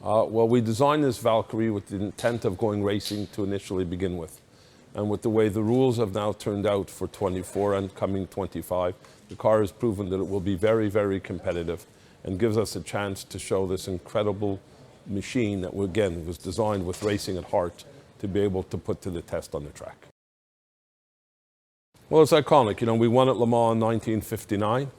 Well, we designed this Valkyrie with the intent of going racing to initially begin with. And with the way the rules have now turned out for 24 and coming 25, the car has proven that it will be very, very competitive and gives us a chance to show this incredible machine that, again, was designed with racing at heart to be able to put to the test on the track. Well, it's iconic. You know, we won at Le Mans in 1959.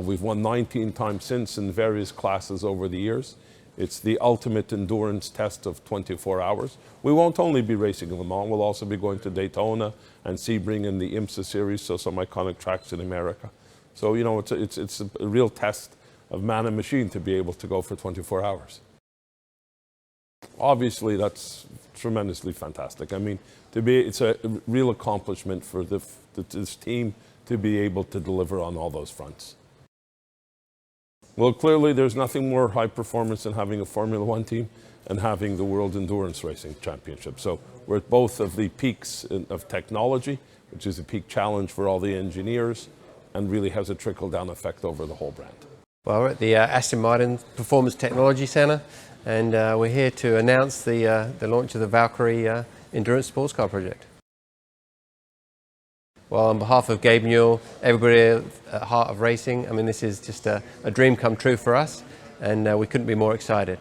We've won 19 times since in various classes over the years. It's the ultimate endurance test of 24 hours. We won't only be racing in Le Mans, we'll also be going to Daytona and Sebring in the IMSA series, so some iconic tracks in America. So, you know, it's a real test of man and machine to be able to go for 24 hours. Obviously, that's tremendously fantastic. I mean, it's a real accomplishment for this team to be able to deliver on all those fronts. Well, clearly, there's nothing more high performance than having a Formula One team and having the World Endurance Racing Championship. So we're at both of the peaks of technology, which is a peak challenge for all the engineers, and really has a trickle-down effect over the whole brand. Well, we're at the Aston Martin Performance Technology Centre, and we're here to announce the launch of the Valkyrie Endurance Sportscar project. Well, on behalf of Gabe Newell, everybody at Heart of Racing, I mean, this is just a dream come true for us, and we couldn't be more excited.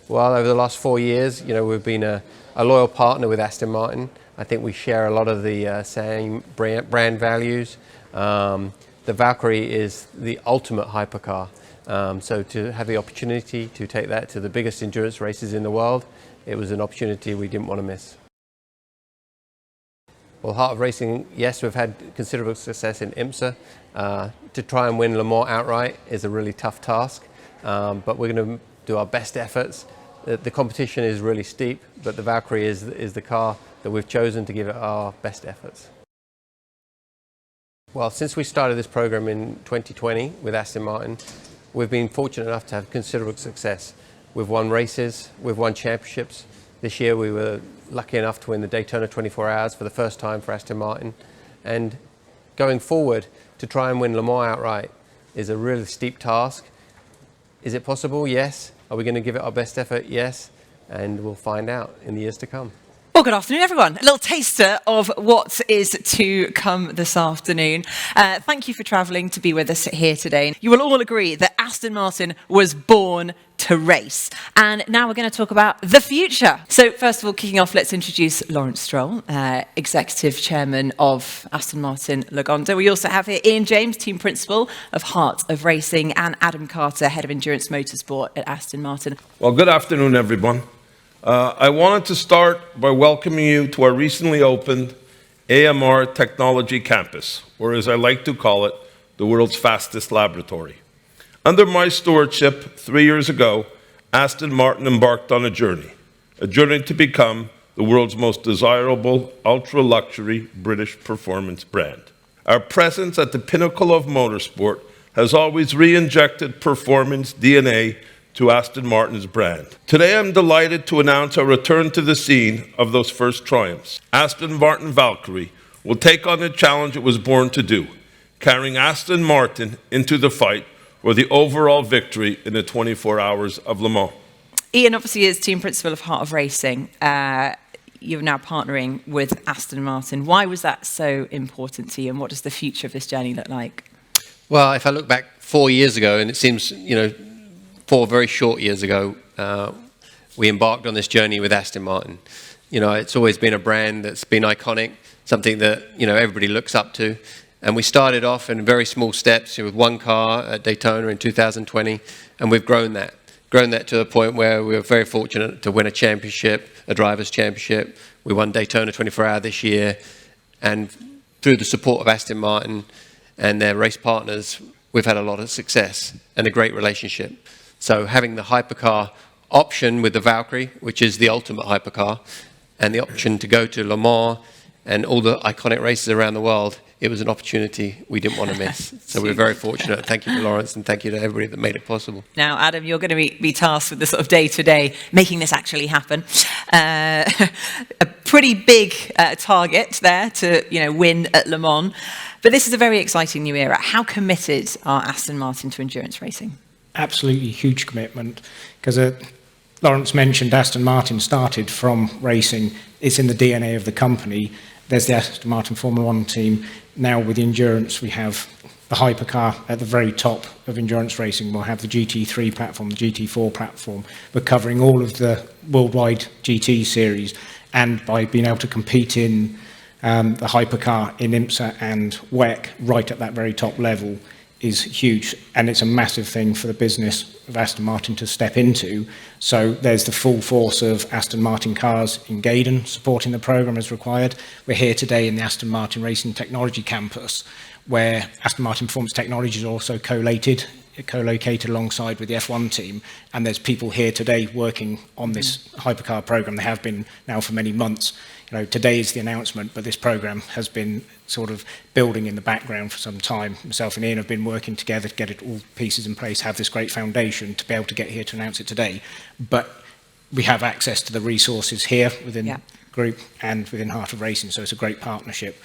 Well, over the last 4 years, you know, we've been a loyal partner with Aston Martin. I think we share a lot of the same brand values. The Valkyrie is the ultimate hypercar. So to have the opportunity to take that to the biggest endurance races in the world, it was an opportunity we didn't want to miss. Well, Heart of Racing, yes, we've had considerable success in IMSA. To try and win Le Mans outright is a really tough task, but we're going to do our best efforts. The competition is really steep, but the Valkyrie is the car that we've chosen to give it our best efforts. Well, since we started this program in 2020 with Aston Martin, we've been fortunate enough to have considerable success. We've won races, we've won championships. This year we were lucky enough to win the Daytona 24 Hours for the first time for Aston Martin. And going forward, to try and win Le Mans outright is a really steep task. Is it possible? Yes. Are we going to give it our best effort? Yes. And we'll find out in the years to come. Well, good afternoon, everyone. A little taster of what is to come this afternoon. Thank you for travelling to be with us here today. You will all agree that Aston Martin was born to race. And now we're going to talk about the future. So first of all, kicking off, let's introduce Lawrence Stroll, Executive Chairman of Aston Martin Lagonda. We also have here Ian James, Team Principal of Heart of Racing, and Adam Carter, Head of Endurance Motorsport at Aston Martin. Well, good afternoon, everyone. I wanted to start by welcoming you to our recently opened AMR Technology Campus, or as I like to call it, the world's fastest laboratory. Under my stewardship 3 years ago, Aston Martin embarked on a journey to become the world's most desirable ultra-luxury British performance brand. Our presence at the pinnacle of motorsport has always re-injected performance DNA to Aston Martin's brand. Today, I'm delighted to announce our return to the scene of those first triumphs. Aston Martin Valkyrie will take on the challenge it was born to do, carrying Aston Martin into the fight for the overall victory in the 24 Hours of Le Mans. Ian obviously is Team Principal of Heart of Racing. You're now partnering with Aston Martin. Why was that so important to you, and what does the future of this journey look like? Well, if I look back 4 years ago, and it seems, you know, 4 very short years ago, we embarked on this journey with Aston Martin. You know, it's always been a brand that's been iconic, something that, you know, everybody looks up to. And we started off in very small steps with one car at Daytona in 2020, and we've grown that to the point where we were very fortunate to win a championship, a driver's championship. We won Daytona 24 Hour this year, and through the support of Aston Martin and their race partners, we've had a lot of success and a great relationship. So having the hypercar option with the Valkyrie, which is the ultimate hypercar, and the option to go to Le Mans and all the iconic races around the world, it was an opportunity we didn't want to miss. So we're very fortunate. Thank you to Lawrence, and thank you to everybody that made it possible. Now, Adam, you're going to be tasked with the sort of day-to-day making this actually happen. A pretty big target there to, you know, win at Le Mans. But this is a very exciting new era. How committed are Aston Martin to endurance racing? absolutely huge commitment, because Lawrence mentioned Aston Martin started from racing. It's in the DNA of the company. There's the Aston Martin Formula One team. Now with endurance, we have the hypercar at the very top of endurance racing. We'll have the GT3 platform, the GT4 platform. We're covering all of the worldwide GT series, and by being able to compete in the hypercar in IMSA and WEC right at that very top level is huge, and it's a massive thing for the business of Aston Martin to step into. So there's the full force of Aston Martin cars in Gaydon supporting the program as required. We're here today in the Aston Martin Racing Technology Campus, where Aston Martin Performance Technology is also co-located alongside with the F1 team, and there's people here today working on this hypercar program. They have been now for many months. You know, today is the announcement, but this program has been sort of building in the background for some time. Myself and Ian have been working together to get it all pieces in place, have this great foundation to be able to get here to announce it today. But we have access to the resources here within the group and within Heart of Racing, so it's a great partnership.